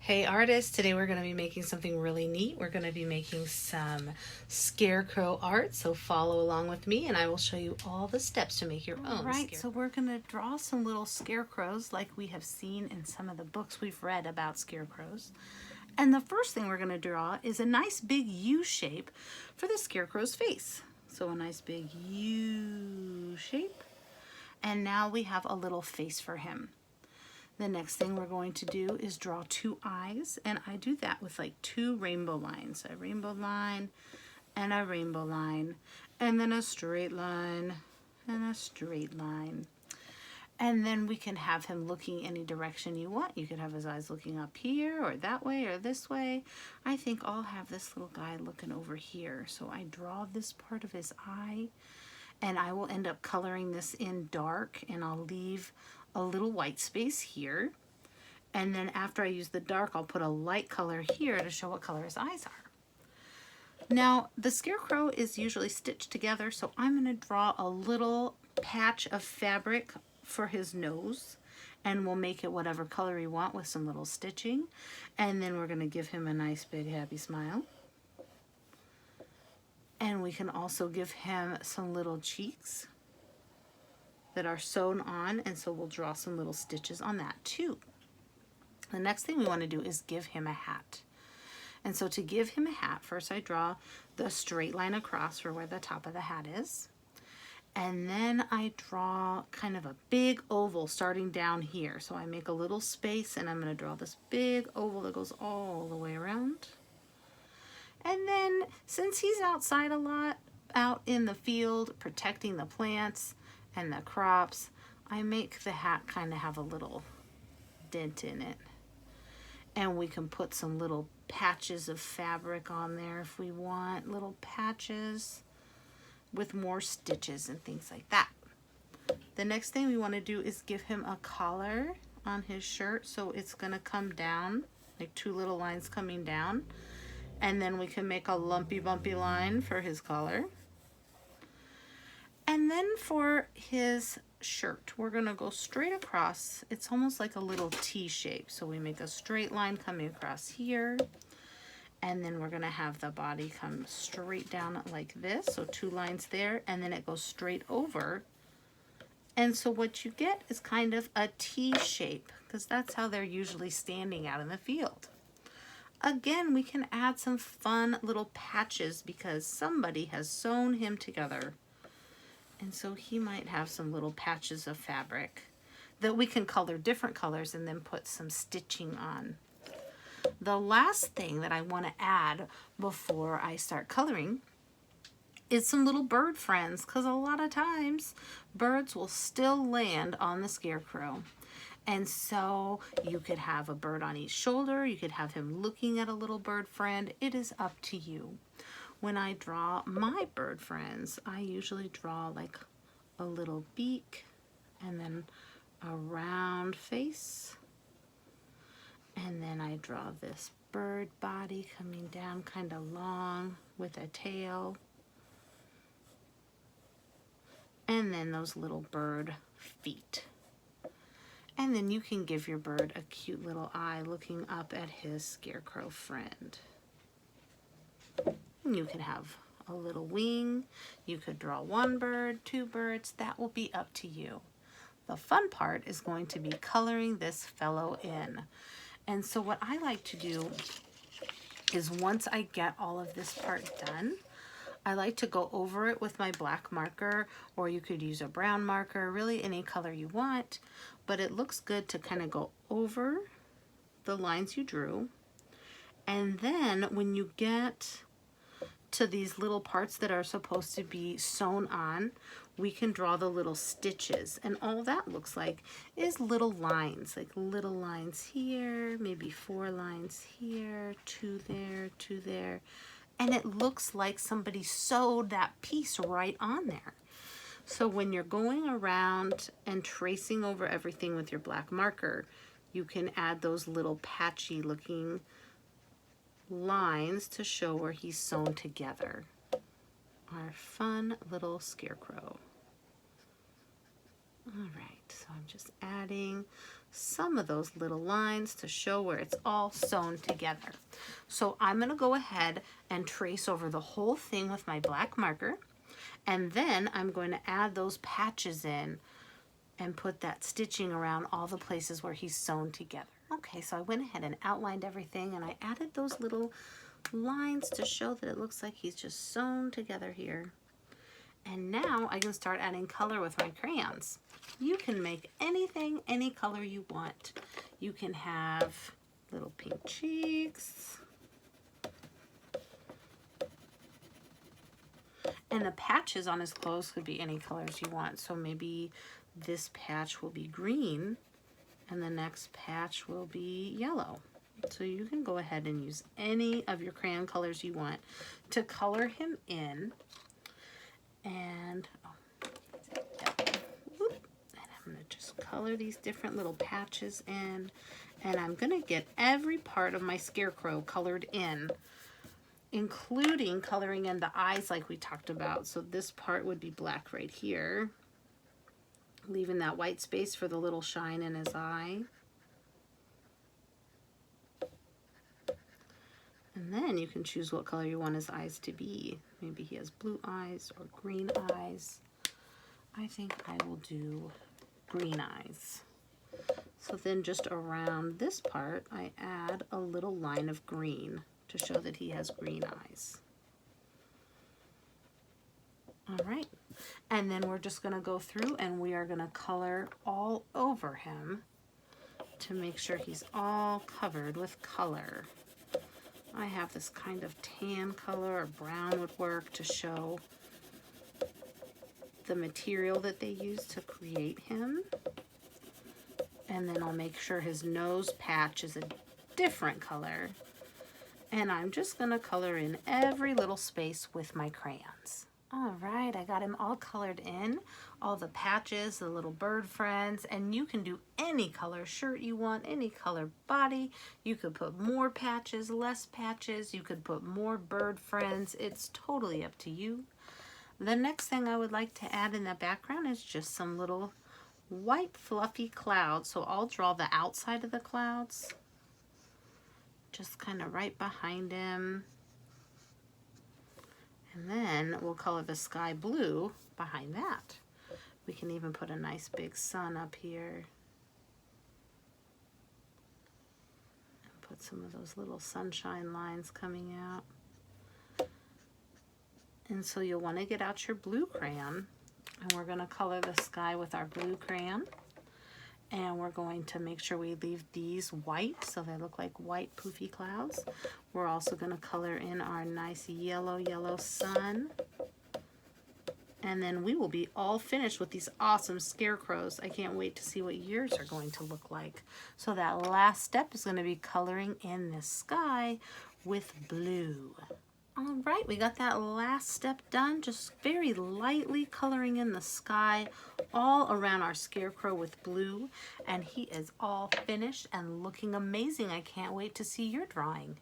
Hey artists, today we're going to be making something really neat. We're going to be making some scarecrow art, so follow along with me and I will show you all the steps to make your own. Right, so we're going to draw some little scarecrows like we have seen in some of the books we've read about scarecrows. And the first thing we're going to draw is a nice big U shape for the scarecrow's face. So a nice big U shape. And now we have a little face for him. The next thing we're going to do is draw two eyes, and I do that with like two rainbow lines. A rainbow line and a rainbow line, and then a straight line and a straight line. And then we can have him looking any direction you want. You could have his eyes looking up here or that way or this way. I think I'll have this little guy looking over here. So I draw this part of his eye, and I will end up coloring this in dark, and I'll leave a little white space here. And then after I use the dark, I'll put a light color here to show what color his eyes are. Now, the scarecrow is usually stitched together, so I'm going to draw a little patch of fabric for his nose, and we'll make it whatever color we want with some little stitching. And then we're going to give him a nice big happy smile. And we can also give him some little cheeks that are sewn on, and so we'll draw some little stitches on that too. The next thing we want to do is give him a hat. And so to give him a hat, first I draw the straight line across for where the top of the hat is. And then I draw kind of a big oval starting down here. So I make a little space, and I'm going to draw this big oval that goes all the way around. And then since he's outside a lot, out in the field protecting the plants and the crops, I make the hat kind of have a little dent in it. And we can put some little patches of fabric on there if we want, little patches with more stitches and things like that. The next thing we want to do is give him a collar on his shirt, so it's going to come down, like two little lines coming down. And then we can make a lumpy bumpy line for his collar. And then for his shirt, we're going to go straight across. It's almost like a little T shape. So we make a straight line coming across here. And then we're going to have the body come straight down like this. So two lines there, and then it goes straight over. And so what you get is kind of a T shape, because that's how they're usually standing out in the field. Again, we can add some fun little patches because somebody has sewn him together. And so he might have some little patches of fabric that we can color different colors and then put some stitching on. The last thing that I want to add before I start coloring is some little bird friends, because a lot of times birds will still land on the scarecrow. And so you could have a bird on each shoulder, you could have him looking at a little bird friend. It is up to you. When I draw my bird friends, I usually draw like a little beak and then a round face. And then I draw this bird body coming down kind of long with a tail. And then those little bird feet. And then you can give your bird a cute little eye looking up at his scarecrow friend. And you could have a little wing. You could draw one bird, two birds. That will be up to you. The fun part is going to be coloring this fellow in. And so what I like to do is once I get all of this part done, I like to go over it with my black marker, or you could use a brown marker, really any color you want, but it looks good to kind of go over the lines you drew. And then when you get to these little parts that are supposed to be sewn on, we can draw the little stitches, and all that looks like is little lines, like little lines here, maybe 4 lines here, 2 there, 2 there, and it looks like somebody sewed that piece right on there. So when you're going around and tracing over everything with your black marker, you can add those little patchy looking lines to show where he's sewn together. Our fun little scarecrow. All right, so I'm just adding some of those little lines to show where it's all sewn together. So I'm going to go ahead and trace over the whole thing with my black marker, and then I'm going to add those patches in and put that stitching around all the places where he's sewn together. Okay, so I went ahead and outlined everything, and I added those little lines to show that it looks like he's just sewn together here. And now I can start adding color with my crayons. You can make anything, any color you want. You can have little pink cheeks. And the patches on his clothes could be any colors you want. So maybe this patch will be green and the next patch will be yellow. So you can go ahead and use any of your crayon colors you want to color him in. And, I'm going to just color these different little patches in. And I'm going to get every part of my scarecrow colored in, including coloring in the eyes like we talked about. So this part would be black right here, leaving that white space for the little shine in his eye. And then you can choose what color you want his eyes to be. Maybe he has blue eyes or green eyes. I think I will do green eyes. So then just around this part, I add a little line of green to show that he has green eyes. All right, and then we're just gonna go through and we are gonna color all over him to make sure he's all covered with color. I have this kind of tan color, or brown would work, to show the material that they use to create him. And then I'll make sure his nose patch is a different color. And I'm just gonna color in every little space with my crayons. All right, I got him all colored in, all the patches, the little bird friends, and you can do any color shirt you want, any color body. You could put more patches, less patches. You could put more bird friends. It's totally up to you. The next thing I would like to add in the background is just some little white fluffy clouds. So I'll draw the outside of the clouds, just kind of right behind him. And then we'll color the sky blue behind that. We can even put a nice big sun up here. And put some of those little sunshine lines coming out. And so you'll want to get out your blue crayon, and we're going to color the sky with our blue crayon. And we're going to make sure we leave these white so they look like white poofy clouds. We're also going to color in our nice yellow sun. And then we will be all finished with these awesome scarecrows. I can't wait to see what yours are going to look like. So that last step is going to be coloring in the sky with blue. All right, we got that last step done, just very lightly coloring in the sky all around our scarecrow with blue, and he is all finished and looking amazing. I can't wait to see your drawing.